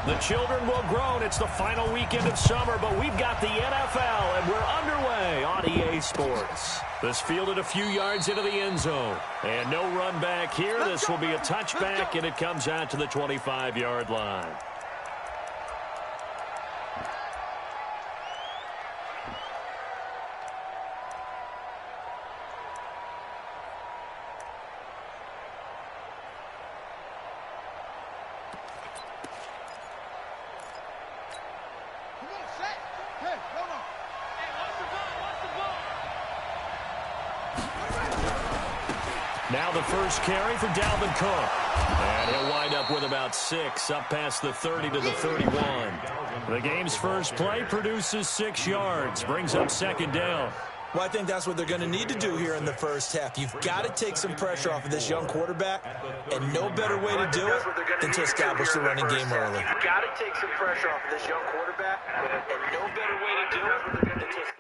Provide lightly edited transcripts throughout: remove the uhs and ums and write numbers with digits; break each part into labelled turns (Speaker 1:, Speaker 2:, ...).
Speaker 1: The children will groan. It's the final weekend of summer, but we've got the NFL, and we're underway on EA Sports. This fielded a few yards into the end zone. And no run back here. This will be a touchback, and it comes out to the 25-yard line. Now the first carry for Dalvin Cook. And he'll wind up with about 6, up past the 30 to the 31. The game's first play produces 6 yards, brings up second down.
Speaker 2: Well, I think that's what they're going to need to do here in the first half. You've got to take some pressure off of this young quarterback, and no better way to do it than to establish the running game early. You've got to take some pressure off of this young quarterback, and no better way to do it than to establish.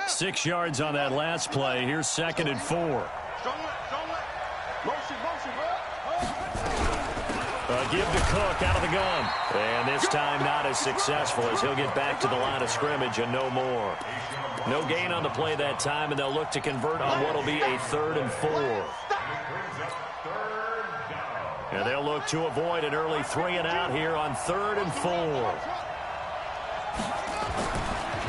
Speaker 1: Six yards on that last play. Here's 2nd and 4. A give to Cook out of the gun. And this time not as successful as he'll get back to the line of scrimmage and no more. No gain on the play that time, and they'll look to convert on what will be a 3rd and 4. And they'll look to avoid an early 3 and out here on 3rd and 4.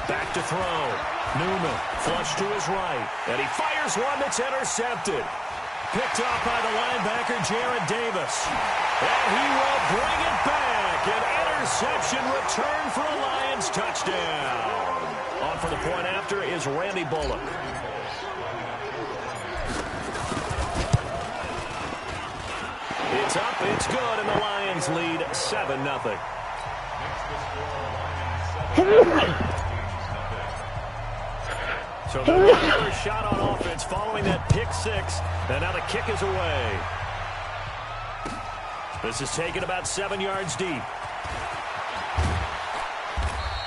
Speaker 1: Back to throw. Newman, flush to his right, and he fires one that's intercepted. Picked off by the linebacker, Jared Davis. And he will bring it back. An interception return for a Lions touchdown. On for the point after is Randy Bullock. It's up, it's good, and the Lions lead 7-0. So another shot on offense following that pick 6, and now the kick is away. This is taken about 7 yards deep.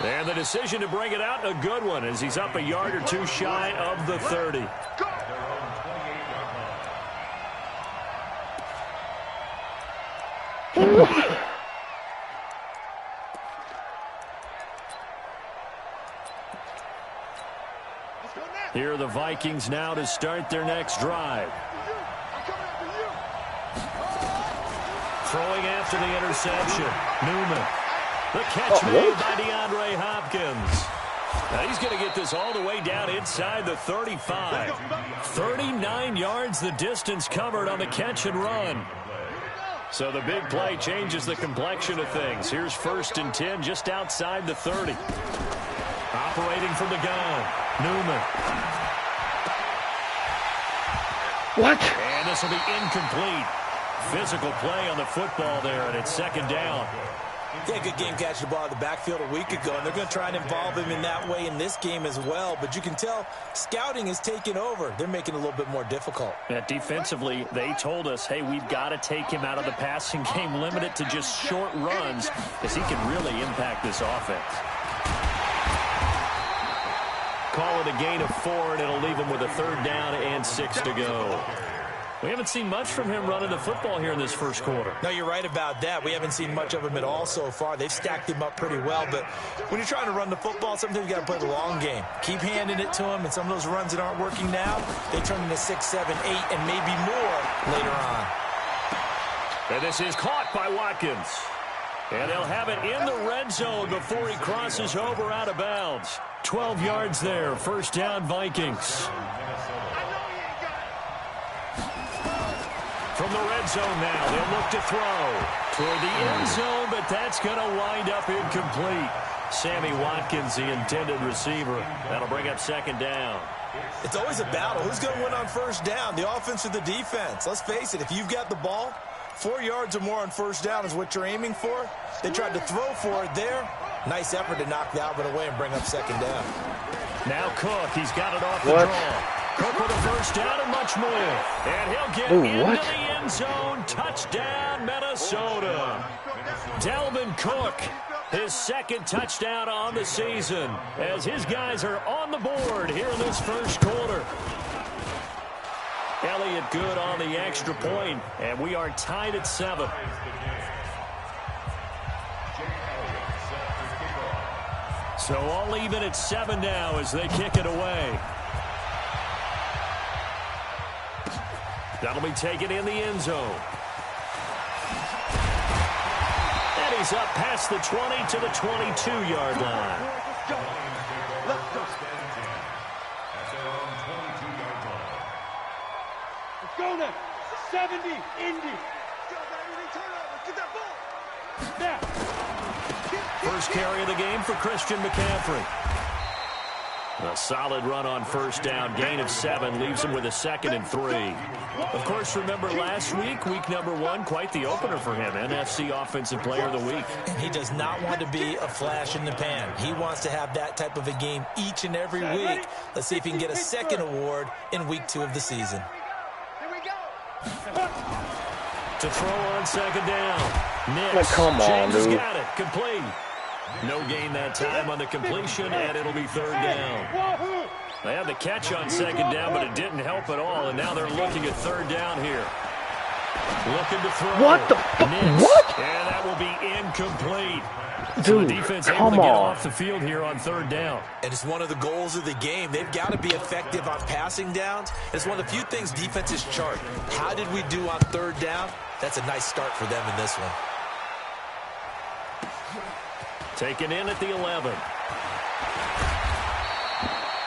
Speaker 1: And the decision to bring it out, a good one, as he's up a yard or 2 shy of the 30. Here are the Vikings now to start their next drive. Throwing after the interception. Newman. The catch made by DeAndre Hopkins. Now he's going to get this all the way down inside the 35. 39 yards the distance covered on the catch and run. So the big play changes the complexion of things. Here's 1st and 10 just outside the 30. Operating from the gun. Newman.
Speaker 3: What?
Speaker 1: And this will be incomplete. Physical play on the football there, and it's 2nd down.
Speaker 2: Yeah, good game catching the ball in the backfield a week ago, and they're going to try and involve him in that way in this game as well. But you can tell scouting is taking over. They're making it a little bit more difficult.
Speaker 1: Yeah, defensively, they told us, hey, we've got to take him out of the passing game, limit it to just short runs, because he can really impact this offense. Call it a gain of 4, and it'll leave him with a 3rd down and 6 to go. We haven't seen much from him running the football here in this first quarter.
Speaker 2: No, you're right about that. We haven't seen much of him at all so far. They've stacked him up pretty well, but when you're trying to run the football, sometimes you got to play the long game. Keep handing it to him, and some of those runs that aren't working now, they turn into 6, 7, 8, and maybe more later on.
Speaker 1: And this is caught by Watkins. And they'll have it in the red zone before he crosses over out of bounds. 12 yards there, first down Vikings. From the red zone now, they'll look to throw toward the end zone, but that's going to wind up incomplete. Sammy Watkins, the intended receiver. That'll bring up second down.
Speaker 2: It's always a battle. Who's going to win on first down, the offense or the defense? Let's face it, if you've got the ball, 4 yards or more on first down is what you're aiming for. They tried to throw for it there. Nice effort to knock the Albert away and bring up second down.
Speaker 1: Now Cook, he's got it off the draw. Cook with a first down and much more. And he'll get into the end zone. Touchdown, Minnesota. Dalvin Cook, his second touchdown on the season, as his guys are on the board here in this first quarter. Elliott good on the extra point, and we are tied at 7. So all even at 7 now as they kick it away. That'll be taken in the end zone. And he's up past the 20 to the 22-yard line.
Speaker 3: Let's go now. 70, Indy. Get that ball. Now.
Speaker 1: First carry of the game for Christian McCaffrey. A solid run on first down. Gain of 7 leaves him with a 2nd and 3. Of course, remember last week, week number 1, quite the opener for him. NFC Offensive Player of the Week.
Speaker 2: And he does not want to be a flash in the pan. He wants to have that type of a game each and every week. Let's see if he can get a 2nd award in week 2 of the season.
Speaker 3: Here we go.
Speaker 1: To throw on second down. Nix.
Speaker 4: Like, come on,
Speaker 1: James
Speaker 4: dude.
Speaker 1: got it. Complete. No gain that time on the completion, and it'll be third down. They had the catch on second down, but it didn't help at all, and now they're looking at third down here. Looking to throw.
Speaker 4: What the what?
Speaker 1: And that will be incomplete.
Speaker 4: Dude,
Speaker 1: So the defense able
Speaker 4: come
Speaker 1: to get
Speaker 4: on.
Speaker 1: off the field here on third down.
Speaker 2: And it's one of the goals of the game. They've got to be effective on passing downs. It's one of the few things defenses chart. How did we do on third down? That's a nice start for them in this one.
Speaker 1: Taken in at the 11.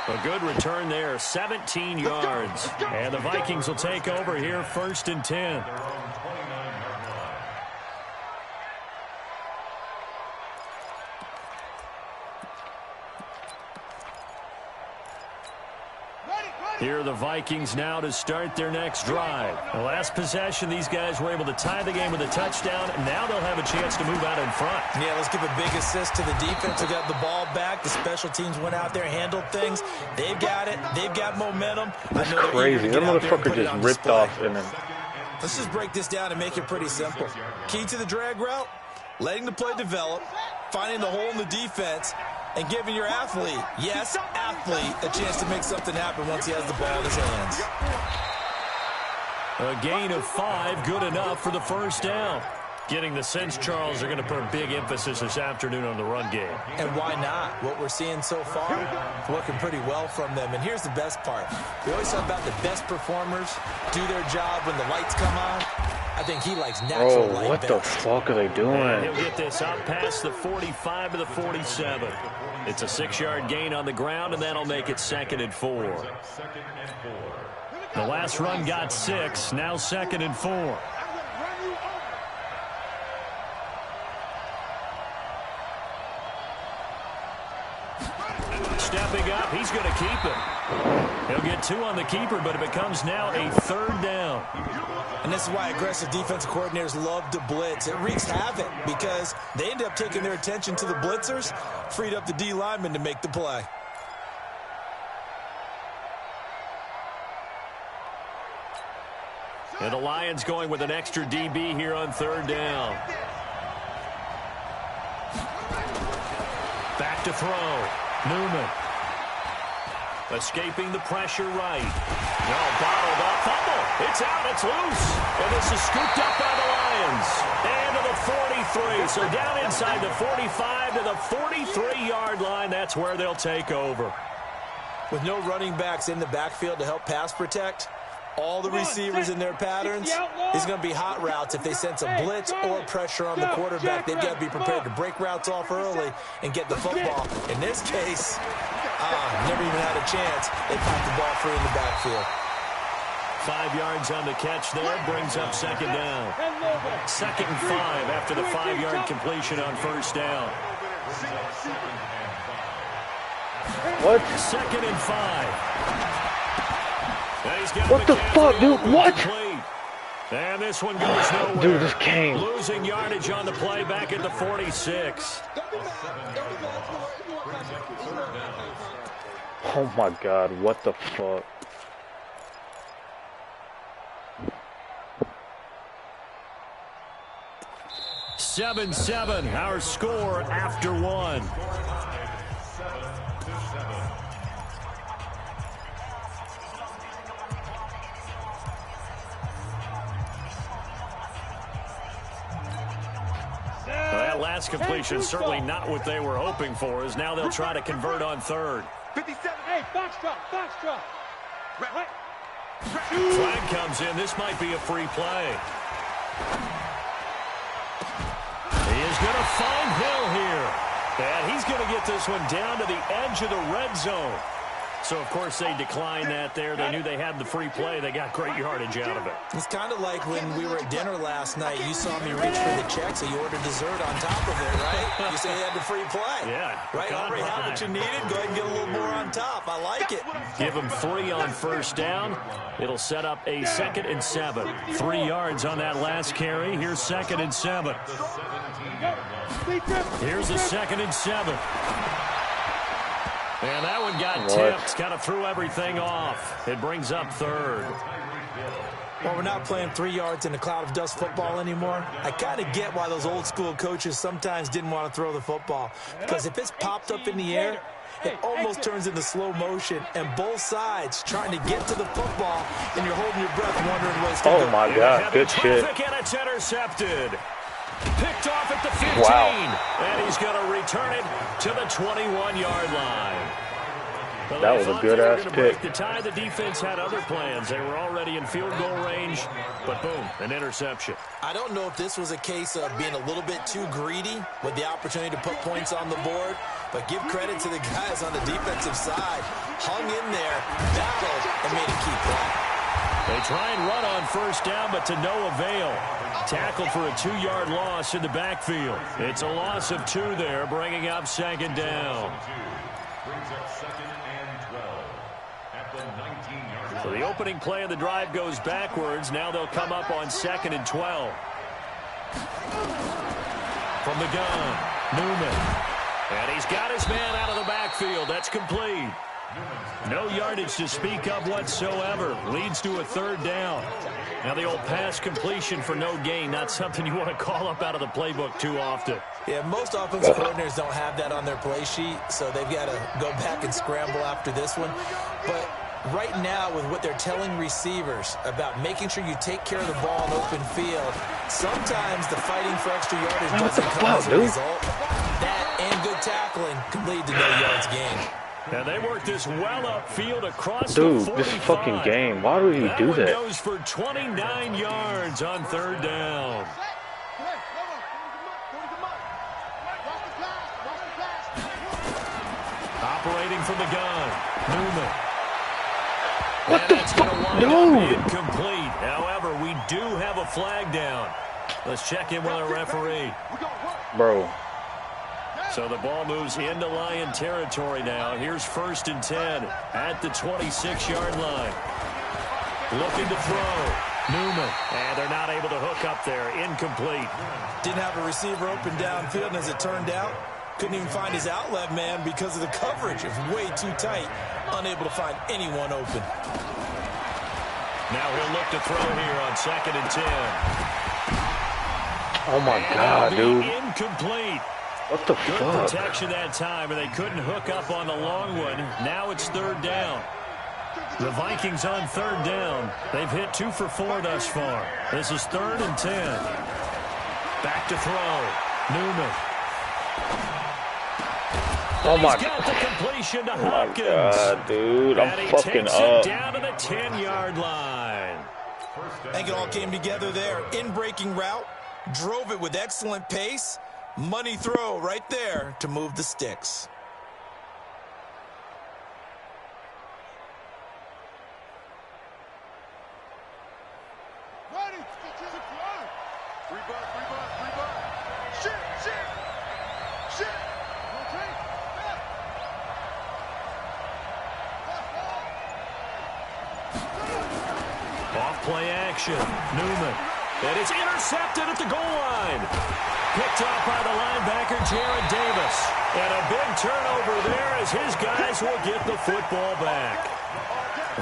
Speaker 1: A good return there, 17 yards. And the Vikings will take over here, 1st and 10. Here are the Vikings now to start their next drive. The last possession, these guys were able to tie the game with a touchdown, and now they'll have a chance to move out in front.
Speaker 2: Yeah, let's give a big assist to the defense who got the ball back. The special teams went out there, handled things. They've got it. They've got momentum.
Speaker 4: That's crazy. That motherfucker just ripped off in him.
Speaker 2: Let's just break this down and make it pretty simple. Key to the drag route, letting the play develop, finding the hole in the defense, and giving your athlete, yes, athlete, a chance to make something happen once he has the ball in his hands.
Speaker 1: A gain of 5, good enough for the first down. Getting the sense, Charles, are going to put a big emphasis this afternoon on the run game.
Speaker 2: And why not? What we're seeing so far, working pretty well from them. And here's the best part. We always talk about the best performers do their job when the lights come on. I think he likes natural light.
Speaker 4: Oh, what the
Speaker 2: best.
Speaker 4: fuck are they doing?
Speaker 1: And he'll get this up past the 45 to the 47. It's a 6-yard gain on the ground, and that'll make it 2nd and 4. The last run got 6, now 2nd and 4. Stepping up, he's going to keep it. He'll get 2 on the keeper, but it becomes now a 3rd down.
Speaker 2: And this is why aggressive defensive coordinators love to blitz. It wreaks havoc because they end up taking their attention to the blitzers, freed up the D lineman to make the play.
Speaker 1: And the Lions going with an extra DB here on 3rd down. Back to throw. Newman. Escaping the pressure right. No, bottled up. Fumble. It's out. It's loose. And this is scooped up by the Lions. And to the 43. So down inside the 45 to the 43-yard line. That's where they'll take over.
Speaker 2: With no running backs in the backfield to help pass protect, all the receivers in their patterns, it's going to be hot routes. If they sense a blitz or pressure on the quarterback, they've got to be prepared to break routes off early and get the football. In this case, never even had a chance. They popped the ball free in the backfield.
Speaker 1: 5 yards on the catch there, brings up second down. 2nd and 5 after the 5-yard completion on first down.
Speaker 4: What?
Speaker 1: 2nd and 5.
Speaker 4: What the fuck, dude? What?
Speaker 1: And this one goes nowhere.
Speaker 4: Dude, this game.
Speaker 1: Losing yardage on the play back at the 46.
Speaker 4: Oh my God, what the fuck?
Speaker 1: Seven, our score after one. That last completion certainly not what they were hoping for, as now they'll try to convert on third.
Speaker 3: 57. Hey, box drop.
Speaker 1: Flag comes in. This might be a free play. He is going to find Hill here. And he's going to get this one down to the edge of the red zone. So, of course, they declined that there. They knew they had the free play. They got great yardage out of it.
Speaker 2: It's kind of like when we were at dinner last night. You saw me reach for the check, so you ordered dessert on top of it, right? You say you had the free play.
Speaker 1: Yeah.
Speaker 2: Right? Already had what you needed. Go ahead and get a little more on top. I like it.
Speaker 1: Give them 3 on first down. It'll set up a 2nd and 7. 3 yards on that last carry. Here's 2nd and 7. Here's a 2nd and 7. And that one got tipped. Kind of threw everything off. It brings up third.
Speaker 2: Well, we're not playing 3 yards in a cloud of dust football anymore. I kind of get why those old school coaches sometimes didn't want to throw the football. Because if it's popped up in the air, it almost turns into slow motion. And both sides trying to get to the football, and you're holding your breath wondering what it's going to do.
Speaker 4: Oh, my God. Good shit.
Speaker 1: And it's intercepted. Picked off at the 15.
Speaker 4: Wow.
Speaker 1: And he's going to return it to the 21-yard line. Well,
Speaker 4: that was a good-ass pick.
Speaker 1: The tie, the defense had other plans. They were already in field goal range, but boom, an interception.
Speaker 2: I don't know if this was a case of being a little bit too greedy with the opportunity to put points on the board, but give credit to the guys on the defensive side. Hung in there, battled, and made a key play.
Speaker 1: They try and run on first down, but to no avail. Tackled for a 2-yard loss in the backfield. It's a loss of 2 there, bringing up second down. So the opening play of the drive goes backwards. Now they'll come up on 2nd and 12. From the gun, Newman. And he's got his man out of the backfield. That's complete. No yardage to speak of whatsoever. Leads to a 3rd down. Now the old pass completion for no gain, not something you want to call up out of the playbook too often.
Speaker 2: Yeah, most offensive coordinators don't have that on their play sheet, so they've got to go back and scramble after this one. But right now, with what they're telling receivers about making sure you take care of the ball in open field, sometimes the fighting for extra yardage doesn't come as a result. That and good tackling can lead to no yards gained.
Speaker 1: And they work this well upfield across
Speaker 4: Dude,
Speaker 1: the 45.
Speaker 4: this fucking game. Why would he do that?
Speaker 1: That one goes for 29 yards on 3rd down. Operating from the gun, Newman.
Speaker 4: What the fuck? Dude!
Speaker 1: Incomplete. However, we do have a flag down. Let's check in with our referee.
Speaker 4: Bro.
Speaker 1: So the ball moves into Lion territory now. Here's 1st and 10 at the 26-yard line. Looking to throw. Newman. And they're not able to hook up there. Incomplete.
Speaker 2: Didn't have a receiver open downfield, and as it turned out, couldn't even find his outlet man because of the coverage. It was way too tight. Unable to find anyone open.
Speaker 1: Now he'll look to throw here on 2nd and 10.
Speaker 4: Oh, my God, dude.
Speaker 1: Incomplete.
Speaker 4: What the
Speaker 1: Good
Speaker 4: fuck?
Speaker 1: protection that time, and they couldn't hook up on the long one. Now it's third down. The Vikings on third down. They've hit 2 for 4 thus far. This is 3rd and 10. Back to throw. Newman.
Speaker 4: Oh my
Speaker 1: He's got the completion to
Speaker 4: Oh my
Speaker 1: Hopkins.
Speaker 4: God, dude. I'm
Speaker 1: And he
Speaker 4: fucking
Speaker 1: takes
Speaker 4: up.
Speaker 1: it down to the 10-yard line.
Speaker 2: I think it all came together there. In-breaking route. Drove it with excellent pace. Money throw right there to move the sticks.
Speaker 3: Ready. Rebound. Shit. Rotate.
Speaker 1: Off play action. Newman. And it's intercepted at the goal line. Picked off by the linebacker, Jared Davis. And a big turnover there as his guys will get the football back.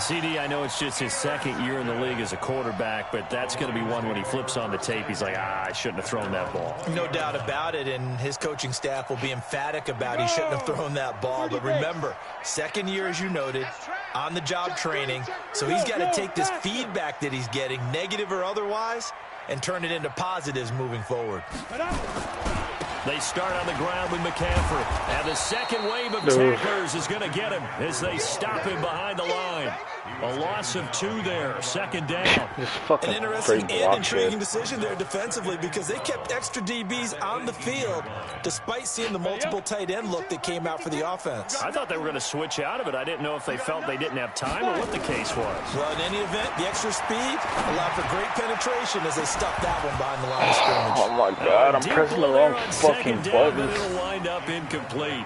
Speaker 1: CD, I know it's just his 2nd year in the league as a quarterback, but that's going to be one when he flips on the tape. He's like, I shouldn't have thrown that ball.
Speaker 2: No doubt about it, and his coaching staff will be emphatic about he shouldn't have thrown that ball. But remember, 2nd year, as you noted, on-the-job training, so he's got to take this feedback that he's getting, negative or otherwise, and turn it into positives moving forward.
Speaker 1: They start on the ground with McCaffrey. And the second wave of tacklers is going to get him as they stop him behind the line. A loss of 2 there. 2nd down.
Speaker 4: This fucking
Speaker 2: An interesting
Speaker 4: great
Speaker 2: and
Speaker 4: block
Speaker 2: intriguing
Speaker 4: shit.
Speaker 2: decision there defensively because they kept extra DBs on the field despite seeing the multiple tight end look that came out for the offense.
Speaker 1: I thought they were going to switch out of it. I didn't know if they felt they didn't have time or what the case was.
Speaker 2: Well, in any event, the extra speed allowed for great penetration as they stuffed that one behind the line of scrimmage.
Speaker 4: Oh my God, I'm
Speaker 1: Deep
Speaker 4: pressing the
Speaker 1: ball there
Speaker 4: wrong
Speaker 1: on
Speaker 4: fucking
Speaker 1: 2nd down, but
Speaker 4: buttons.
Speaker 1: it'll wind up incomplete.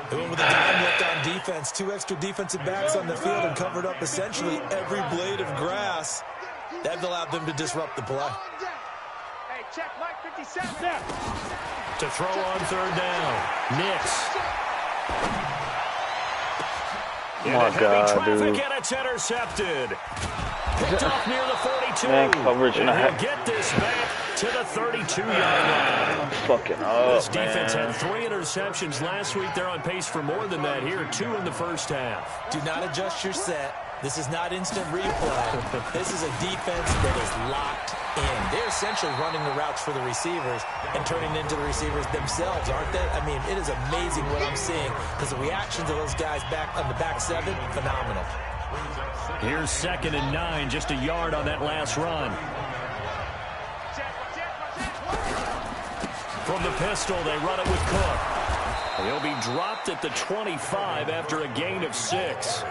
Speaker 2: They went with a dime look on defense. 2 extra defensive backs on the field and covered up essentially every blade of grass. That allowed them to disrupt the play.
Speaker 3: Hey, check Mike 57.
Speaker 1: To throw on 3rd down. Nix.
Speaker 4: Oh my God, dude.
Speaker 1: And it's intercepted. Picked off near the 42.
Speaker 4: Man coverage and
Speaker 1: he'll get this back to the 32-yard line.
Speaker 4: I'm fucking up,
Speaker 1: This defense
Speaker 4: man.
Speaker 1: had 3 interceptions last week. They're on pace for more than that here. 2 in the first half.
Speaker 2: Do not adjust your set. This is not instant replay. This is a defense that is locked in. They're essentially running the routes for the receivers and turning into the receivers themselves, aren't they? I mean, it is amazing what I'm seeing because the reactions of those guys back on the back 7, phenomenal.
Speaker 1: Here's 2nd and 9, just a yard on that last run. From the pistol, they run it with Cook. He'll be dropped at the 25 after a gain of 6.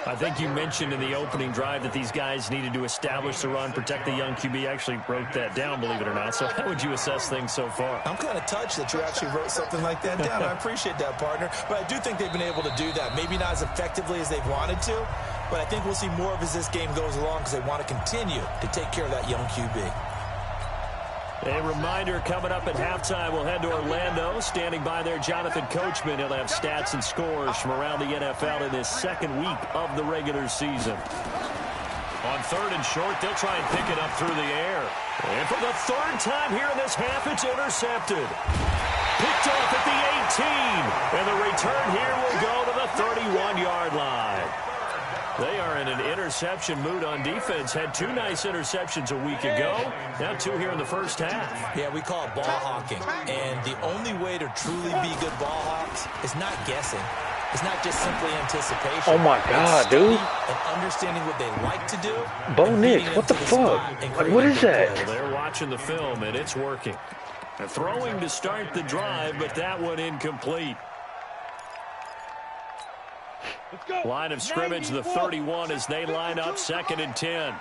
Speaker 1: I think you mentioned in the opening drive that these guys needed to establish the run, protect the young QB. I actually wrote that down, believe it or not. So how would you assess things so far?
Speaker 2: I'm kind of touched that you actually wrote something like that down. I appreciate that, partner. But I do think they've been able to do that. Maybe not as effectively as they've wanted to, but I think we'll see more of as this game goes along because they want to continue to take care of that young QB.
Speaker 1: A reminder coming up at halftime, we'll head to Orlando. Standing by there, Jonathan Coachman. He'll have stats and scores from around the NFL in this 2nd week of the regular season. On 3rd and short, they'll try and pick it up through the air. And for the 3rd time here in this half, it's intercepted. Picked off at the 18. And the return here will go to the 31-yard line. They are in an interception mood on defense. Had 2 nice interceptions a week ago. Now 2 here in the first half.
Speaker 2: Yeah, we call it ball hawking. And the only way to truly be good ball hawks is not guessing. It's not just simply anticipation.
Speaker 4: Oh my God, dude.
Speaker 2: And understanding what they like to do.
Speaker 4: Bo Nix, what the fuck? Like, what is that?
Speaker 1: Well, they're watching the film, and it's working. They're throwing to start the drive, but that one incomplete. Line of scrimmage, the 31 as they line up 2nd and 10.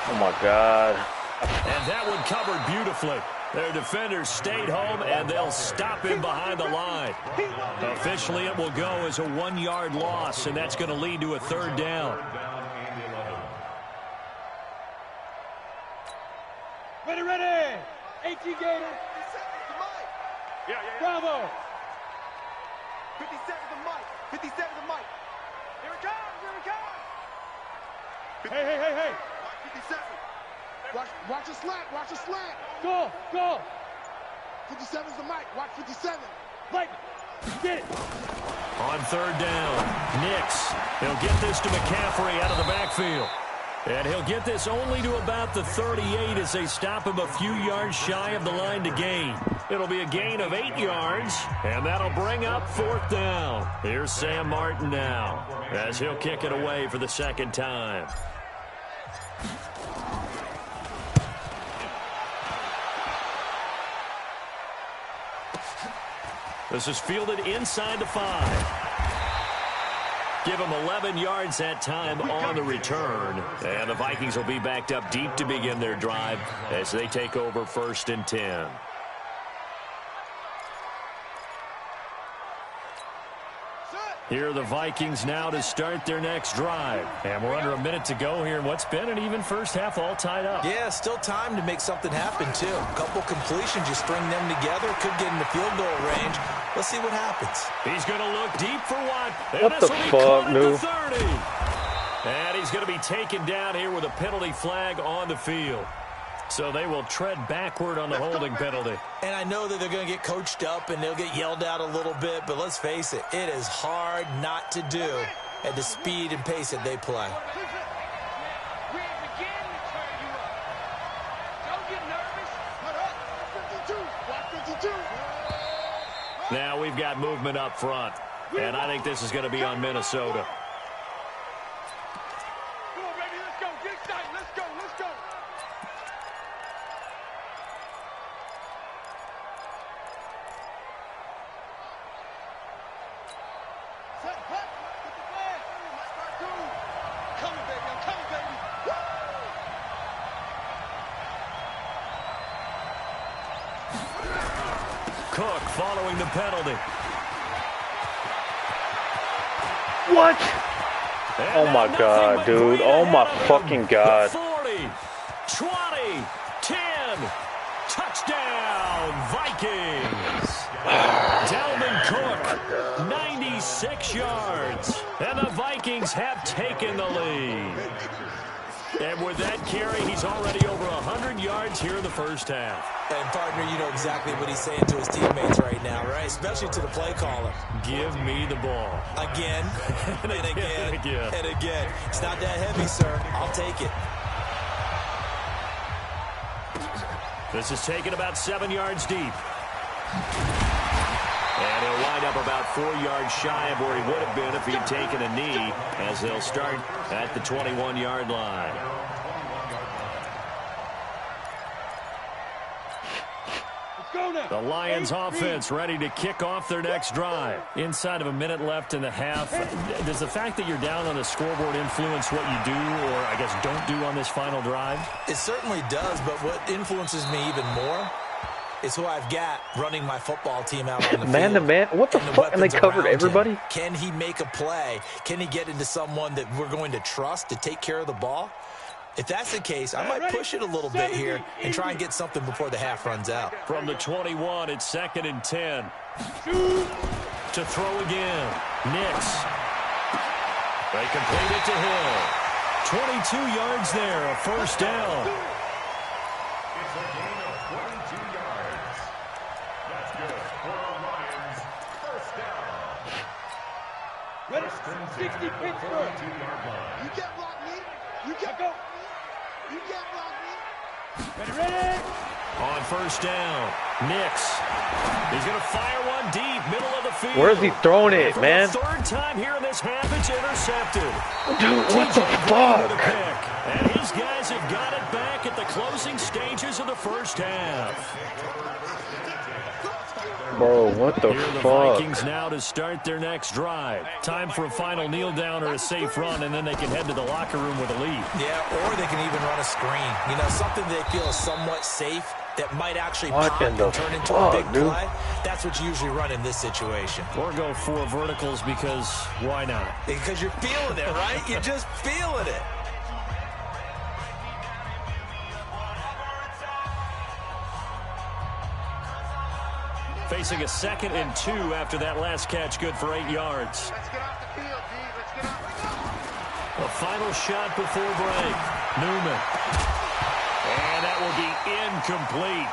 Speaker 4: Oh my God.
Speaker 1: And that one covered beautifully. Their defenders stayed home, and they'll stop him behind the line. Officially, it will go as a 1-yard loss, and that's going to lead to a 3rd down.
Speaker 3: Ready. 18 Gator.
Speaker 5: Yeah.
Speaker 3: Bravo.
Speaker 5: 57 to Mike. 57 to Mike. Here it comes.
Speaker 3: Hey.
Speaker 5: Mike 57. Watch a slant. Watch a slant.
Speaker 3: Go, go.
Speaker 5: 57's the mic. Watch 57.
Speaker 3: Mike, get it.
Speaker 1: On third down, Nix. He'll get this to McCaffrey out of the backfield. And he'll get this only to about the 38 as they stop him a few yards shy of the line to gain. It'll be a gain of 8 yards, and that'll bring up fourth down. Here's Sam Martin now as he'll kick it away for the second time. This is fielded inside the 5. Give him 11 yards that time on the return. And the Vikings will be backed up deep to begin their drive as they take over 1st and 10. Here are the Vikings now to start their next drive. And we're under a minute to go here in what's been an even first half all tied up.
Speaker 2: Yeah, still time to make something happen, too. A couple completions, you string them together, could get into field goal range. Let's see what happens.
Speaker 1: He's going to look deep for one.
Speaker 4: What the fuck, dude?
Speaker 1: And he's going to be taken down here with a penalty flag on the field. So they will tread backward on the holding penalty.
Speaker 2: And I know that they're going to get coached up and they'll get yelled out a little bit, but let's face it, it is hard not to do at the speed and pace that they play.
Speaker 3: We ain't beginning to turn you up. Don't get nervous. Put up.
Speaker 5: 52. Watch 52.
Speaker 1: Now we've got movement up front. And I think this is going to be on Minnesota.
Speaker 3: Come on, baby, let's go. Get excited. Let's go. Let's go.
Speaker 5: Set, hut. Get the flag. Start doing. Coming, baby. I'm coming, baby. Woo!
Speaker 1: Cook following the penalty.
Speaker 4: What? Oh my God, dude. Oh my fucking God.
Speaker 1: 40, 20, 10. Touchdown, Vikings. Dalvin Cook, 96 yards. And the Vikings have taken the lead. And with that carry, he's already over 100 yards here in the first half.
Speaker 2: And, partner, you know exactly what he's saying to his teammates right now, right? Especially to the play caller.
Speaker 1: Give me the ball.
Speaker 2: Again, and again,
Speaker 1: again.
Speaker 2: and again. It's not that heavy, sir. I'll take it.
Speaker 1: This is taken about 7 yards deep. And he'll wind up about 4 yards shy of where he would have been if he'd taken a knee, as they'll start at the 21-yard line. The Lions offense ready to kick off their next drive. Inside of a minute left in the half. Does the fact that you're down on the scoreboard influence what you do, or I guess don't do on this final drive?
Speaker 2: It certainly does, but what influences me even more is who I've got running my football team out on the
Speaker 4: Man
Speaker 2: field.
Speaker 4: to man? What the fuck? And they covered everybody?
Speaker 2: Can he make a play? Can he get into someone that we're going to trust to take care of the ball? If that's the case, I might push it a little bit here and try and get something before the half runs out.
Speaker 1: From the 21, it's 2nd and 10. To throw again. Nix. They complete it to Hill. 22 yards there, a first down.
Speaker 6: It's a gain of 22 yards. That's good for the Lions. First down.
Speaker 3: Ready? 60 Pittsburgh.
Speaker 5: You can't block me. You can't go. You can't block me.
Speaker 3: Ready?
Speaker 1: On first down, Nix. He's going to fire one deep, middle of the field.
Speaker 4: Where's he throwing it,
Speaker 1: For
Speaker 4: man?
Speaker 1: the third time here in this half, it's intercepted.
Speaker 4: Dude, what the
Speaker 1: With a
Speaker 4: fuck?
Speaker 1: pick. And his guys have got it back at the closing stages of the first half.
Speaker 4: Bro, what the
Speaker 1: Here are the
Speaker 4: fuck?
Speaker 1: Vikings now to start their next drive. Time for a final kneel down or a safe run, and then they can head to the locker room with a lead.
Speaker 2: Yeah, or they can even run a screen. You know, something they feel is somewhat safe that might actually
Speaker 4: What
Speaker 2: pop
Speaker 4: in
Speaker 2: and
Speaker 4: the
Speaker 2: turn into
Speaker 4: fuck,
Speaker 2: a big
Speaker 4: dude?
Speaker 2: play. That's what you usually run in this situation.
Speaker 1: Or go 4 verticals because why not?
Speaker 2: Because you're feeling it, right? You're just feeling it.
Speaker 1: Facing a 2nd and 2 after that last catch, good for 8 yards.
Speaker 5: Let's get off the field, G. Let's get off the field.
Speaker 1: A final shot before break. Newman. will be incomplete.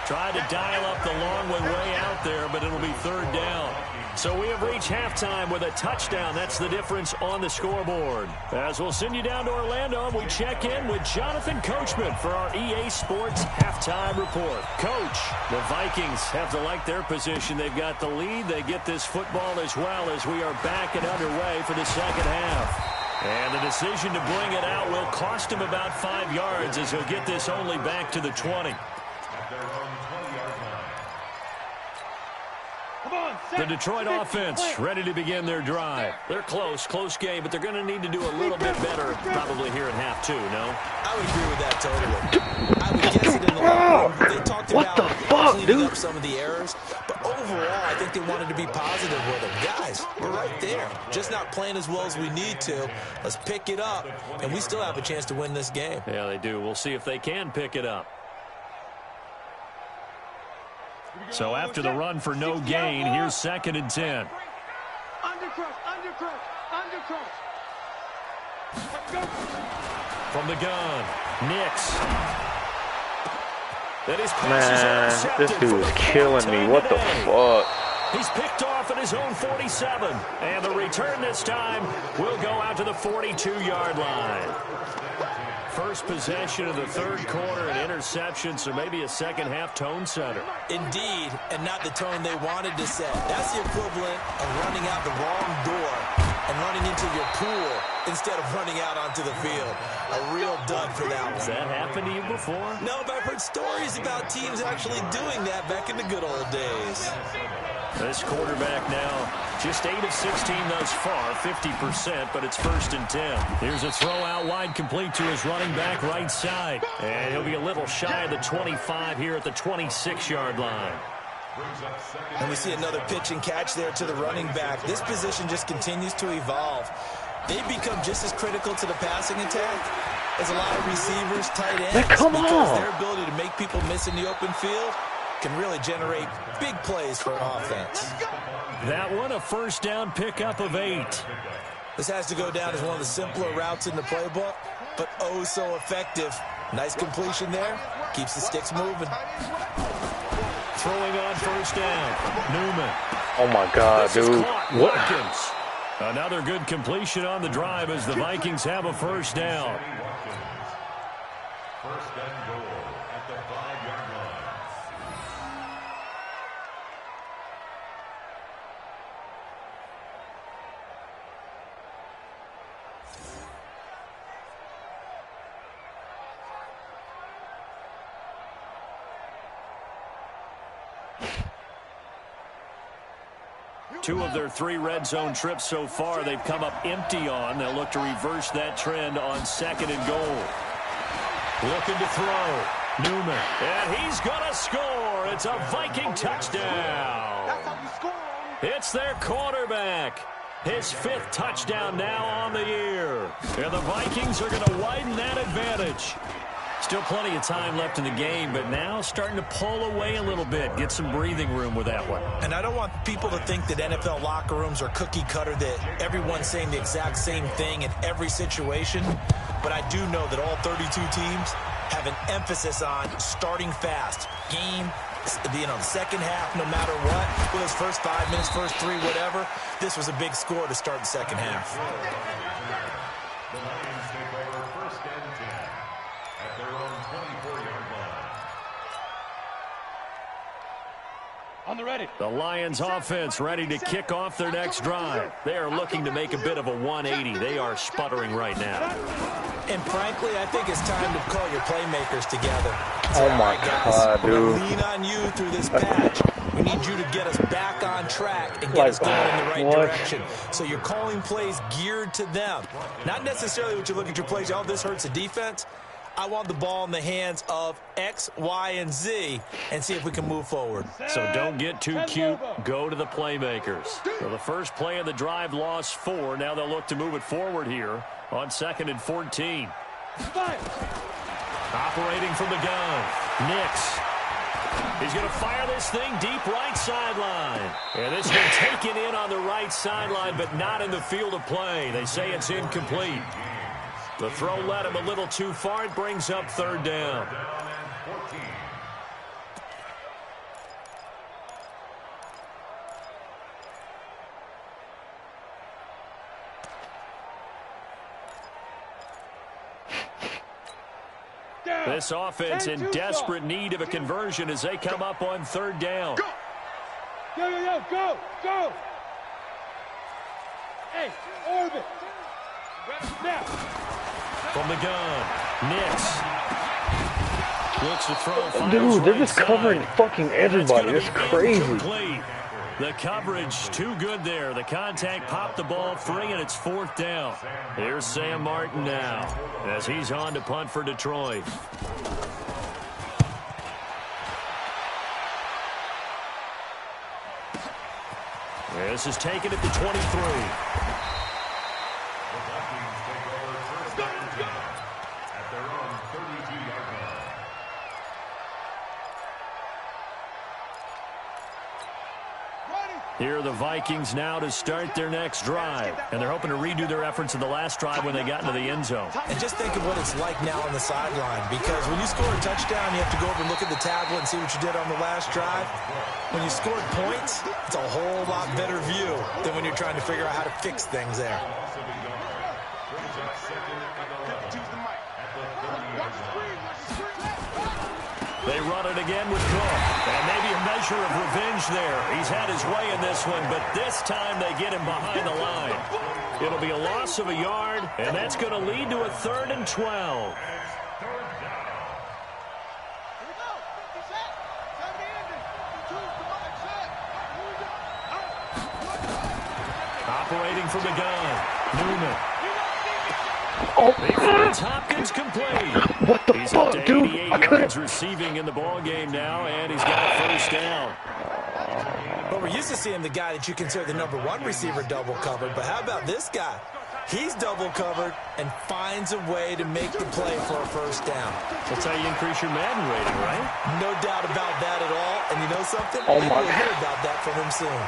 Speaker 1: Tried to dial up the long way out there, but it'll be third down. So we have reached halftime with a touchdown. That's the difference on the scoreboard. As we'll send you down to Orlando, we check in with Jonathan Coachman for our EA Sports Halftime Report. Coach, the Vikings have to like their position. They've got the lead. They get this football as well as we are back and underway for the second half. And the decision to bring it out will cost him about 5 yards as he'll get this only back to the 20. The Detroit offense ready to begin their drive. They're close game, but they're going to need to do a little bit better probably here in half two, no?
Speaker 2: I would agree with that totally. I would guess it in the locker room. They talked about cleaning up some of the errors, but overall, I think they wanted to be positive with them. Guys, we're right there. Just not playing as well as we need to. Let's pick it up, and we still have a chance to win this game.
Speaker 1: Yeah, they do. We'll see if they can pick it up. So after the run for no gain, here's 2nd and 10. From the gun, Nix.
Speaker 4: Man, this dude is killing me. What the fuck?
Speaker 1: He's picked off at his own 47. And the return this time will go out to the 42-yard line. First possession of the third quarter, an interception, so maybe a second-half tone setter.
Speaker 2: Indeed, and not the tone they wanted to set. That's the equivalent of running out the wrong door and running into your pool instead of running out onto the field. A real dud for that one.
Speaker 1: Has that happened to you before?
Speaker 2: No, but I've heard stories about teams actually doing that back in the good old days.
Speaker 1: This quarterback now just 8 of 16 thus far, 50%, but it's 1st and 10. Here's a throw out wide complete to his running back right side. And he'll be a little shy of the 25 here at the 26-yard line.
Speaker 2: And we see another pitch and catch there to the running back. This position just continues to evolve. They've become just as critical to the passing attack as a lot of receivers, tight ends. Because their ability to make people miss in the open field can really generate big plays for an offense.
Speaker 1: That one, a first down pickup of 8.
Speaker 2: This has to go down as one of the simpler routes in the playbook, but oh so effective. Nice completion there. Keeps the sticks moving.
Speaker 1: Throwing on first down, Newman.
Speaker 4: Oh my God, dude. What?
Speaker 1: Another good completion on the drive as the Vikings have a first down.
Speaker 6: First and goal at the 5-yard line.
Speaker 1: Two of their 3 red zone trips so far, they've come up empty on. They'll look to reverse that trend on 2nd and goal. Looking to throw. Newman. And he's going to score. It's a Viking touchdown. It's their quarterback. His 5th touchdown now on the year. And the Vikings are going to widen that advantage. Still plenty of time left in the game, but now starting to pull away a little bit, get some breathing room with that one.
Speaker 2: And I don't want people to think that NFL locker rooms are cookie cutter, that everyone's saying the exact same thing in every situation. But I do know that all 32 teams have an emphasis on starting fast. Game, the second half, no matter what, for those first 5 minutes, first 3, whatever, this was a big score to start the second half.
Speaker 6: The Lions take over first and 10 at their own 24-yard line.
Speaker 5: On the ready.
Speaker 1: The Lions offense ready to kick off their next drive. They are looking to make a bit of a 180. They are sputtering right now.
Speaker 2: And frankly, I think it's time to call your playmakers together.
Speaker 4: Oh my God, dude.
Speaker 2: Lean on you through this patch. We need you to get us back on track and get us going in the right direction. So you're calling plays geared to them. Not necessarily what you look at your plays, oh, this hurts the defense. I want the ball in the hands of X, Y, and Z and see if we can move forward.
Speaker 1: So don't get too cute. Go to the playmakers. So the first play of the drive lost 4. Now they'll look to move it forward here on 2nd and 14. Operating from the gun, Nix. He's going to fire this thing deep right sideline. And this one taken in on the right sideline, but not in the field of play. They say it's incomplete. The throw led him a little too far. It brings up 3rd down. This offense in desperate need of a conversion as they come up on 3rd down.
Speaker 5: Go. Hey, orbit. Now.
Speaker 1: From the gun, Nix. Looks to throw.
Speaker 4: Dude, they're just covering fucking everybody. That's crazy.
Speaker 1: Incomplete. The coverage too good there. The contact popped the ball free, and it's 4th down. Here's Sam Martin now as he's on to punt for Detroit. This is taken at the 23. Here are the Vikings now to start their next drive. And they're hoping to redo their efforts in the last drive when they got into the end zone.
Speaker 2: And just think of what it's like now on the sideline. Because when you score a touchdown, you have to go over and look at the tablet and see what you did on the last drive. When you scored points, it's a whole lot better view than when you're trying to figure out how to fix things there.
Speaker 1: They run it again with Cook. And maybe a measure of revenge there. He's had his way in this one, but this time they get him behind the line. It'll be a loss of a yard, and that's going to lead to a 3rd and 12. Operating from the gun, Newman. It's Hopkins complete.
Speaker 4: What the
Speaker 1: He's
Speaker 4: fuck,
Speaker 1: up to
Speaker 4: dude?
Speaker 1: 88 yards receiving in the ball game now, and he's got a 1st down.
Speaker 2: But we're used to seeing the guy that you consider the #1 receiver double covered. But how about this guy? He's double covered and finds a way to make the play for a 1st down.
Speaker 1: That's how you increase your Madden rating, right?
Speaker 2: No doubt about that at all. And you know something?
Speaker 4: Oh,
Speaker 2: Maybe
Speaker 4: my
Speaker 2: we'll hear about that from him soon.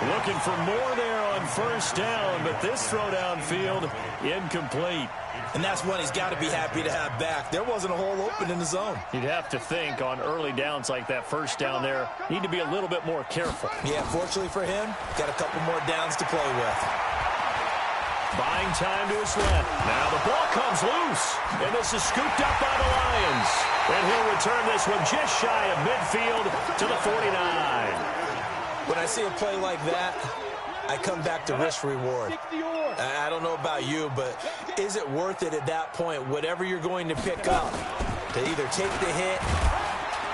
Speaker 1: Looking for more there on 1st down, but this throw downfield incomplete.
Speaker 2: And that's one he's got to be happy to have back. There wasn't a hole open in the zone.
Speaker 1: You'd have to think on early downs like that 1st down there, need to be a little bit more careful.
Speaker 2: Yeah, fortunately for him, got a couple more downs to play with.
Speaker 1: Buying time to his left. Now the ball comes loose, and this is scooped up by the Lions. And he'll return this one just shy of midfield to the 49.
Speaker 2: When I see a play like that, I come back to risk-reward. I don't know about you, but is it worth it at that point, whatever you're going to pick up, to either take the hit,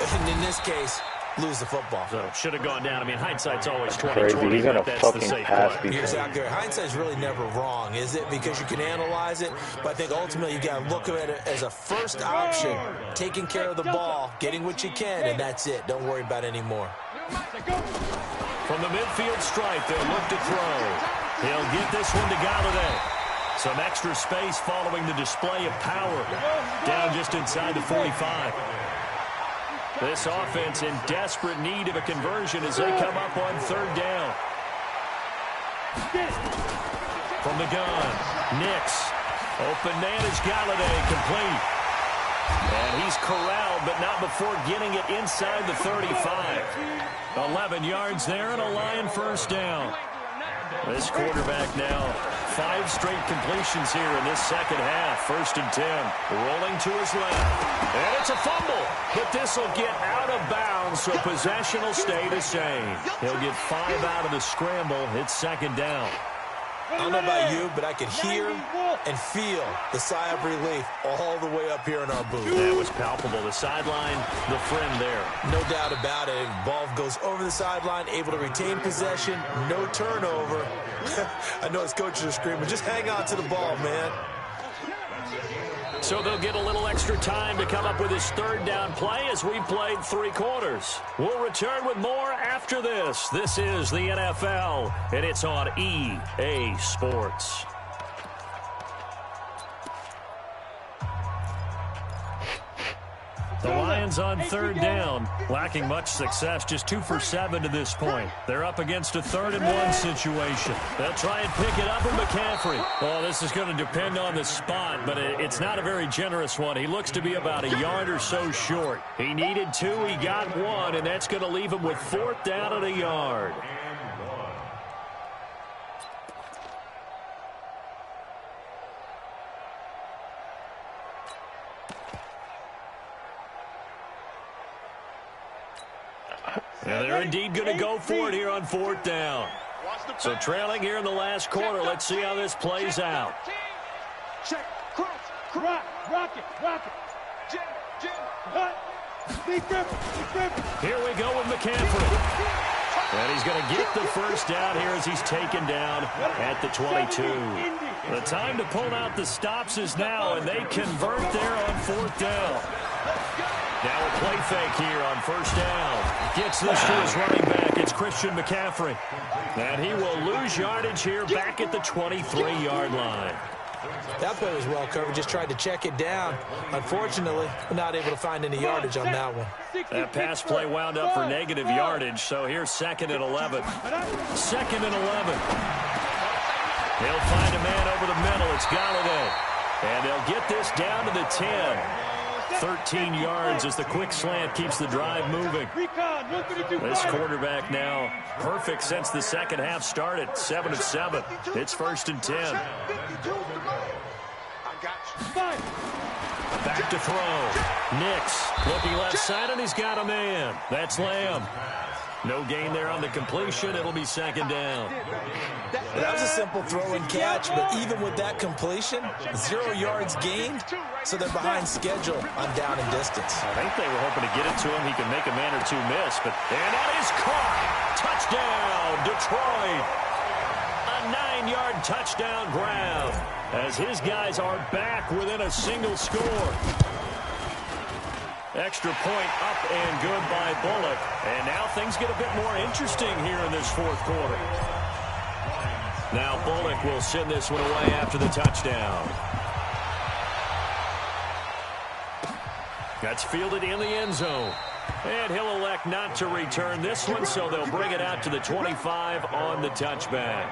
Speaker 2: and in this case, lose the football?
Speaker 1: So should have gone down. I mean, hindsight's always
Speaker 4: Crazy.
Speaker 1: 20/20.
Speaker 4: He's gonna
Speaker 1: That's the
Speaker 4: fucking
Speaker 1: safe
Speaker 4: pass
Speaker 1: play.
Speaker 4: people.
Speaker 2: Here's out there. Hindsight's really never wrong, is it? Because you can analyze it, but I think ultimately you got to look at it as a first option, taking care of the ball, getting what you can, and that's it. Don't worry about any more.
Speaker 1: From the midfield stripe, they'll look to throw. He'll get this one to Galladay. Some extra space following the display of power. Down just inside the 45. This offense in desperate need of a conversion as they come up on 3rd down. From the gun, Nix. Open man is Galladay, complete. And he's corralled, but not before getting it inside the 35. 11 yards there and a Lion 1st down. This quarterback now, 5 straight completions here in this 2nd half. 1st and 10, rolling to his left. And it's a fumble, but this will get out of bounds, so possession will stay the same. He'll get 5 out of the scramble. It's 2nd down.
Speaker 2: I don't know about you, but I could hear and feel the sigh of relief all the way up here in our booth.
Speaker 1: That was palpable. The sideline, the friend there.
Speaker 2: No doubt about it. Ball goes over the sideline, able to retain possession, no turnover. I know his coaches are screaming, just hang on to the ball, man.
Speaker 1: So they'll get a little extra time to come up with his 3rd down play as we played 3 quarters. We'll return with more after this. This is the NFL, and it's on EA Sports. The Lions on 3rd down, lacking much success, just 2 for 7 to this point. They're up against a 3rd and 1 situation. They'll try and pick it up with McCaffrey. Oh, this is going to depend on the spot, but it's not a very generous one. He looks to be about a yard or so short. He needed 2, he got 1, and that's going to leave him with 4th down and a yard. And they're indeed going to go for it here on 4th down. So trailing here in the last quarter. Let's see how this plays out.
Speaker 5: Check, cross, rock it. Jim, hut.
Speaker 1: Here we go with McCaffrey. And he's going to get the first down here as he's taken down at the 22. The time to pull out the stops is now, and they convert there on 4th down. Now a play fake here on 1st down. Gets this to his running back. It's Christian McCaffrey. And he will lose yardage here back at the 23-yard line.
Speaker 2: That play was well covered. Just tried to check it down. Unfortunately, not able to find any yardage on that one.
Speaker 1: That pass play wound up for negative yardage, so here's 2nd and 11. 2nd and 11. He'll find a man over the middle. It's Galladay. And they'll get this down to the 10. 13 yards as the quick slant keeps the drive moving. This quarterback now perfect since the second half started. 7 of 7. It's 1st and 10. Back to throw. Nix looking left side, and he's got a man. That's Lamb. No gain there on the completion. It'll be 2nd down.
Speaker 2: That was a simple throw and catch, but even with that completion, 0 yards gained, so they're behind schedule on down and distance.
Speaker 1: I think they were hoping to get it to him. He could make a man or two miss, and that is caught. Touchdown, Detroit. A 9-yard touchdown grab as his guys are back within a single score. Extra point up and good by Bullock. And now things get a bit more interesting here in this 4th quarter. Now Bullock will send this one away after the touchdown. That's fielded in the end zone. And he'll elect not to return this one, so they'll bring it out to the 25 on the touchback.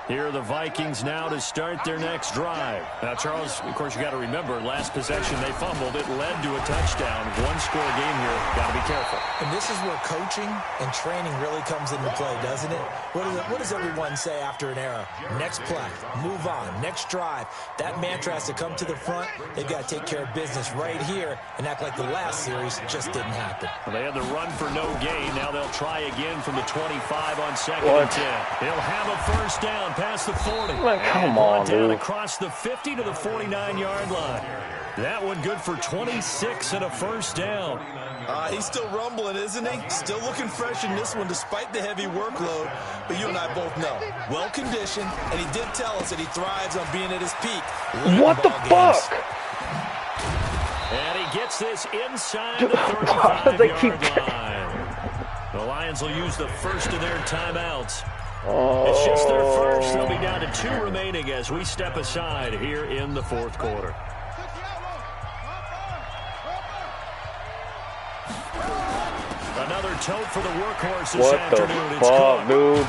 Speaker 1: Here are the Vikings now to start their next drive. Now, Charles, of course, you got to remember, last possession they fumbled. It led to a touchdown. 1-score game here. Got to be careful.
Speaker 2: And this is where coaching and training really comes into play, doesn't it? What does everyone say after an error? Next play, move on, next drive. That mantra has to come to the front. They've got to take care of business right here and act like the last series just didn't happen.
Speaker 1: Well, they had the run for no gain. Now they'll try again from the 25 on 2nd and 10. He'll have a first down past the 40.
Speaker 4: Man, come on,
Speaker 1: down
Speaker 4: dude.
Speaker 1: Across the 50 to the 49-yard line. That one good for 26 and a first down.
Speaker 2: He's still rumbling, isn't he? Still looking fresh in this one despite the heavy workload. But you and I both know, well-conditioned, and he did tell us that he thrives on being at his peak.
Speaker 4: What the fuck?
Speaker 1: And he gets this inside
Speaker 4: Dude,
Speaker 1: the
Speaker 4: why do they keep
Speaker 1: 35-yard line. The Lions will use the first of their timeouts.
Speaker 4: Oh.
Speaker 1: It's just their first. They'll be down to 2 remaining as we step aside here in the 4th quarter. Another tote for the workhorse this afternoon.
Speaker 4: What the fuck, dude?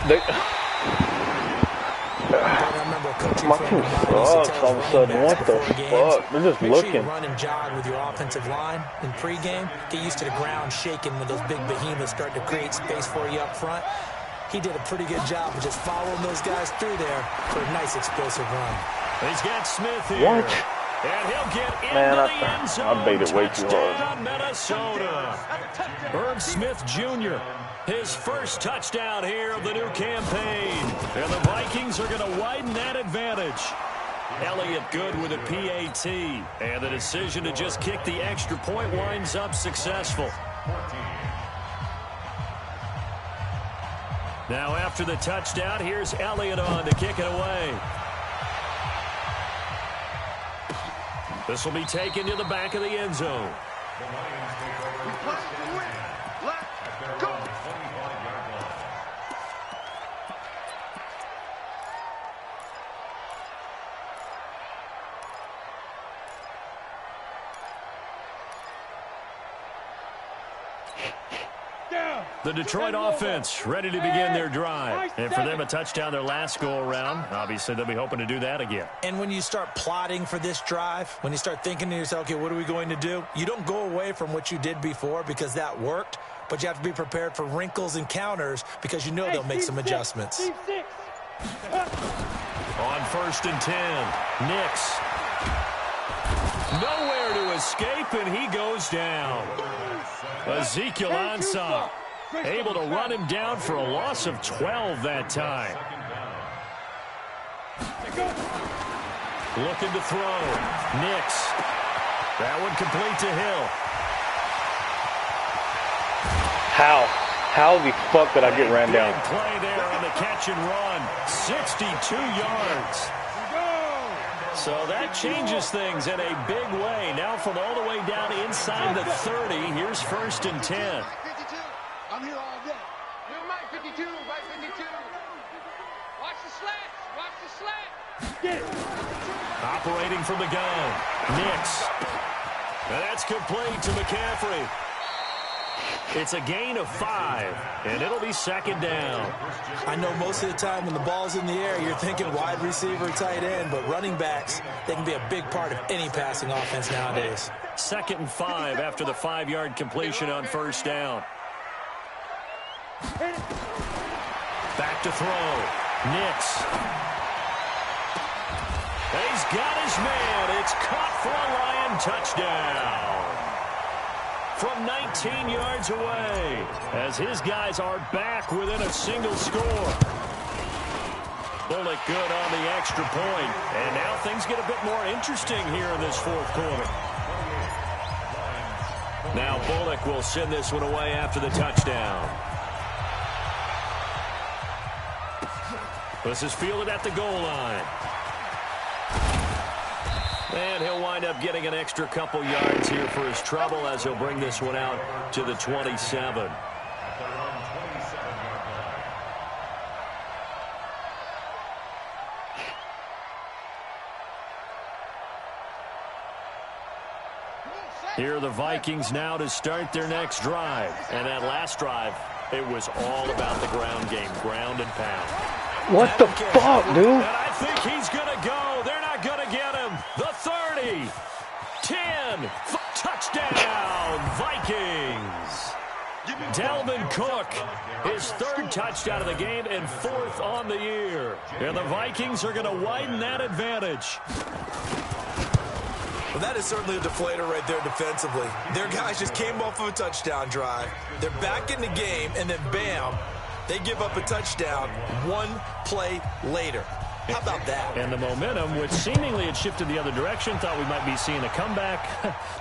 Speaker 4: My team sucks all of a sudden. What the fuck? They're just looking.
Speaker 2: Run and jog with your offensive line in pregame. Get used to the ground shaking when those big behemoths start to create space for you up front. He did a pretty good job of just following those guys through there for a nice explosive run.
Speaker 1: He's got Smith here.
Speaker 4: What?
Speaker 1: And he'll get into the end zone.
Speaker 4: I baited way too hard.
Speaker 1: Touchdown, Minnesota. Herb Smith Jr., his first touchdown here of the new campaign. And the Vikings are going to widen that advantage. Elliott good with a PAT. And the decision to just kick the extra point winds up successful. Now after the touchdown, here's Elliott on to kick it away. This will be taken to the back of the end zone. The Detroit offense ready to begin their drive. And for them, a touchdown their last go-around. Obviously, they'll be hoping to do that again.
Speaker 2: And when you start plotting for this drive, when you start thinking to yourself, okay, what are we going to do? You don't go away from what you did before because that worked, but you have to be prepared for wrinkles and counters because you know they'll make some adjustments.
Speaker 1: On 1st and 10, Nix. Nowhere to escape, and he goes down. Ezekiel Ansah able to run him down for a loss of 12 that time. Looking to throw. Nix. That one complete to Hill.
Speaker 4: How the fuck did I get ran down?
Speaker 1: Big play there on the catch and run. 62 yards. So that changes things in a big way. Now from all the way down inside the 30, here's 1st and 10.
Speaker 5: I'm here all day.
Speaker 3: You're Mike 52, Mike 52. Watch the slats, watch the slats.
Speaker 1: Operating from the gun. Nix. And that's complete to McCaffrey. It's a gain of 5, and it'll be 2nd down.
Speaker 2: I know most of the time when the ball's in the air, you're thinking wide receiver, tight end, but running backs, they can be a big part of any passing offense nowadays.
Speaker 1: 2nd and 5 after the 5-yard completion on 1st down. Back to throw. Nix. He's got his man. It's caught for a Lion touchdown. From 19 yards away, as his guys are back within a single score. Bullock good on the extra point, and now things get a bit more interesting here in this 4th quarter. Now Bullock will send this one away after the touchdown. This is fielded at the goal line. And he'll wind up getting an extra couple yards here for his trouble as he'll bring this one out to the 27. Here are the Vikings now to start their next drive. And that last drive, it was all about the ground game, ground and pound.
Speaker 4: What the fuck, dude?
Speaker 1: And I think he's going to go. They're not going to get him. The 30, 10, touchdown, Vikings. Dalvin Cook, his 3rd touchdown of the game and 4th on the year. And the Vikings are going to widen that advantage.
Speaker 2: Well, that is certainly a deflator right there defensively. Their guys just came off of a touchdown drive. They're back in the game, and then bam, they give up a touchdown 1 play later. How about that?
Speaker 1: And the momentum, which seemingly had shifted the other direction, thought we might be seeing a comeback.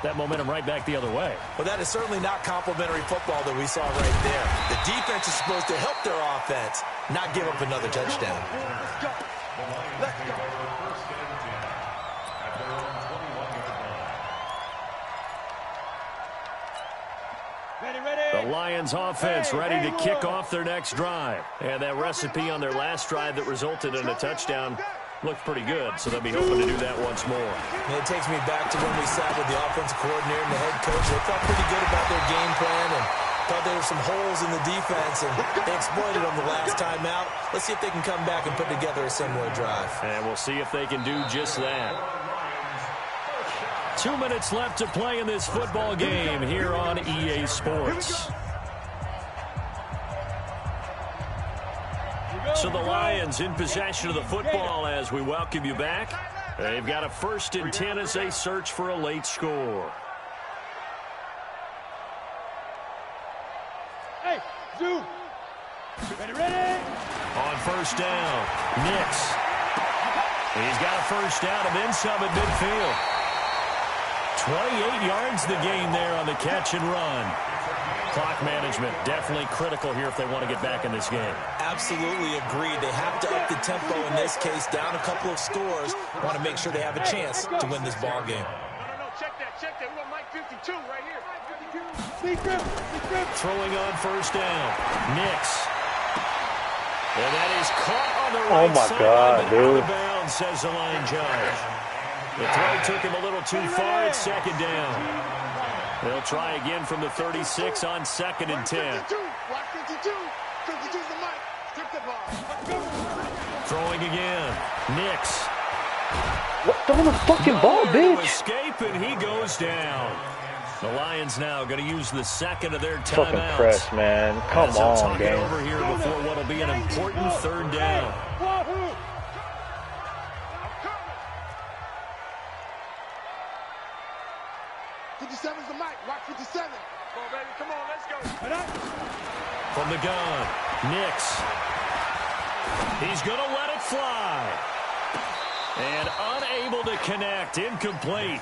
Speaker 1: That momentum right back the other way.
Speaker 2: Well, that is certainly not complimentary football that we saw right there. The defense is supposed to help their offense, not give up another touchdown.
Speaker 5: Let's go. Let's go.
Speaker 1: The Lions offense ready to kick off their next drive. And that recipe on their last drive that resulted in a touchdown looked pretty good, so they'll be hoping to do that once more.
Speaker 2: And it takes me back to when we sat with the offensive coordinator and the head coach. They felt pretty good about their game plan and thought there were some holes in the defense, and they exploited them the last time out. Let's see if they can come back and put together a similar drive.
Speaker 1: And we'll see if they can do just that. 2 minutes left to play in this football game here on EA Sports. So the Lions in possession of the football as we welcome you back. They've got a 1st and 10 as they search for a late score.
Speaker 5: Hey, Zoo. Ready?
Speaker 1: On 1st down, Nix. He's got a 1st down and then some at midfield. 28 yards the gain there on the catch and run. Clock management definitely critical here if they want to get back in this game.
Speaker 2: Absolutely agreed. They have to up the tempo in this case, down a couple of scores. Want to make sure they have a chance to win this ball game.
Speaker 3: No, check that. We want Mike 52 right here.
Speaker 1: Throwing on 1st down. Nix. And that is caught on the right
Speaker 4: Oh my
Speaker 1: side.
Speaker 4: God, dude.
Speaker 1: Out of bounds, says the line judge. The throw took him a little too far at 2nd down. They'll try again from the 36 on 2nd and 10.
Speaker 5: Watch 52. 52's the mic. Strip the ball.
Speaker 1: Throwing again. Nix.
Speaker 4: What? Throw the fucking ball,
Speaker 1: Nowhere to
Speaker 4: bitch.
Speaker 1: escape, and he goes down. The Lions now going to use the 2nd of their
Speaker 4: Fucking
Speaker 1: timeouts.
Speaker 4: press, man. Come
Speaker 1: As they'll
Speaker 4: on,
Speaker 1: talk it
Speaker 4: game.
Speaker 1: over here before what will be an important 3rd down.
Speaker 5: 57's the mic. Watch 57.
Speaker 3: Come on, baby. Come on, let's go.
Speaker 1: From the gun, Nix. He's going to let it fly. And unable to connect, incomplete.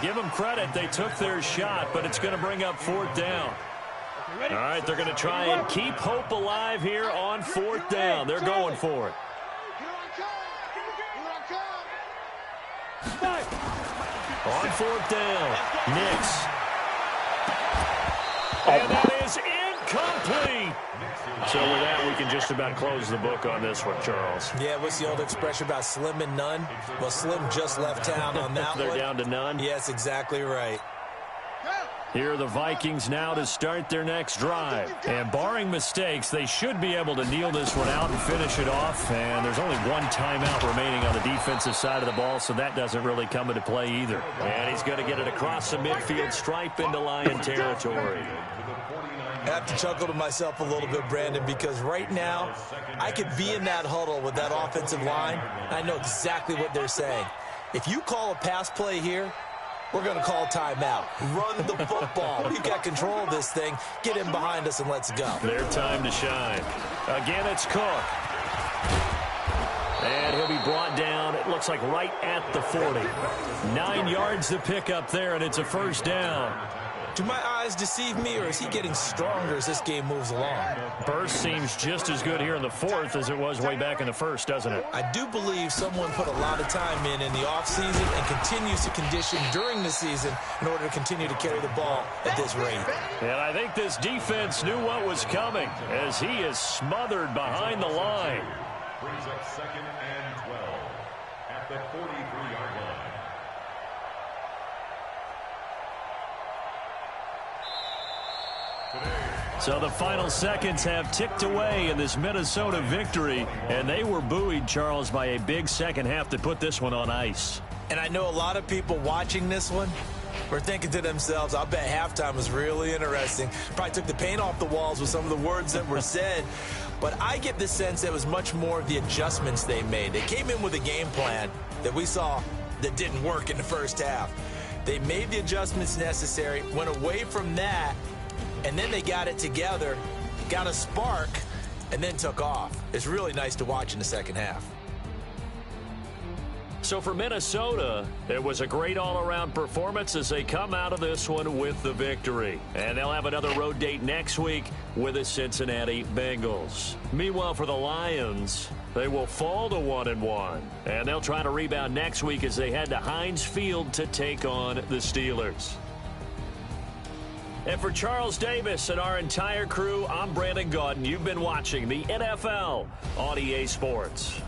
Speaker 1: Give them credit, they took their shot, but it's going to bring up 4th down. All right, they're going to try and keep hope alive here on 4th down. They're going for it. On 4th down, Nix. And that is incomplete. So with that, we can just about close the book on this one, Charles.
Speaker 2: Yeah, what's the old expression about slim and none? Well, Slim just left town on that
Speaker 1: They're
Speaker 2: one.
Speaker 1: down to none.
Speaker 2: Yes, exactly right.
Speaker 1: Here are the Vikings now to start their next drive. And barring mistakes, they should be able to kneel this one out and finish it off. And there's only one timeout remaining on the defensive side of the ball, so that doesn't really come into play either. And he's going to get it across the midfield stripe into Lion territory.
Speaker 2: I have to chuckle to myself a little bit, Brandon, because right now I could be in that huddle with that offensive line. I know exactly what they're saying. If you call a pass play here, we're going to call timeout. Run the football. We've got control of this thing. Get in behind us and let's go.
Speaker 1: Their time to shine. Again, it's Cook. And he'll be brought down, it looks like right at the 40. 9 yards to pick up there, and it's a 1st down.
Speaker 2: Do my eyes deceive me, or is he getting stronger as this game moves along?
Speaker 1: Burst seems just as good here in the 4th as it was way back in the 1st, doesn't it?
Speaker 2: I do believe someone put a lot of time in the offseason and continues to condition during the season in order to continue to carry the ball at this rate.
Speaker 1: And I think this defense knew what was coming as he is smothered behind the line.
Speaker 6: Brings up 2nd and 12 at the 43-yard line.
Speaker 1: So the final seconds have ticked away in this Minnesota victory, and they were buoyed, Charles, by a big second half to put this one on ice.
Speaker 2: And I know a lot of people watching this one were thinking to themselves, I bet halftime was really interesting. Probably took the paint off the walls with some of the words that were said. But I get the sense that it was much more of the adjustments they made. They came in with a game plan that we saw that didn't work in the first half. They made the adjustments necessary, went away from that, and then they got it together, got a spark, and then took off. It's really nice to watch in the second half.
Speaker 1: So for Minnesota, it was a great all-around performance as they come out of this one with the victory. And they'll have another road date next week with the Cincinnati Bengals. Meanwhile, for the Lions, they will fall to 1-1. And they'll try to rebound next week as they head to Heinz Field to take on the Steelers. And for Charles Davis and our entire crew, I'm Brandon Gaudin. You've been watching the NFL on EA Sports.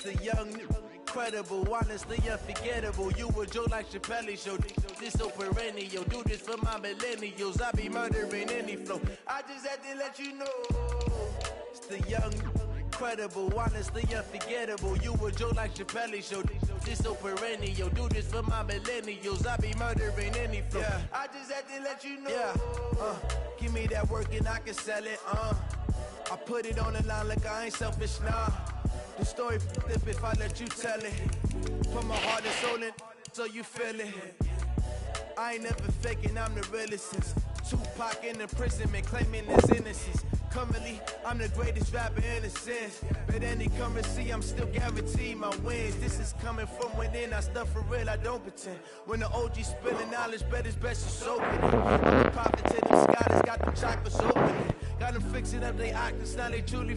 Speaker 7: the young, incredible, honestly unforgettable. You a Joe like Chappelle show. This so perennial. Do this for my millennials. I be murdering any flow. I just had to let you know. It's the young, incredible, honestly unforgettable. You a Joe like Chappelle show. This so perennial. Do this for my millennials. I be murdering any flow. Yeah. I just had to let you know. Yeah. Give me that work and I can sell it. I put it on the line like I ain't selfish, nah. The story flip if I let you tell it. Put my heart and soul in so you feel it. I ain't never faking, I'm the realest since Tupac in imprisonment claiming his innocence. Currently, I'm the greatest rapper in a sense. But any currency, I'm still guaranteed my wins. This is coming from within, I stuff for real, I don't pretend. When the OG spilling knowledge, bet it's best to soak it. I'm a prophet to them scholars, got them chakras open. Got them fixing up they octaves, now they truly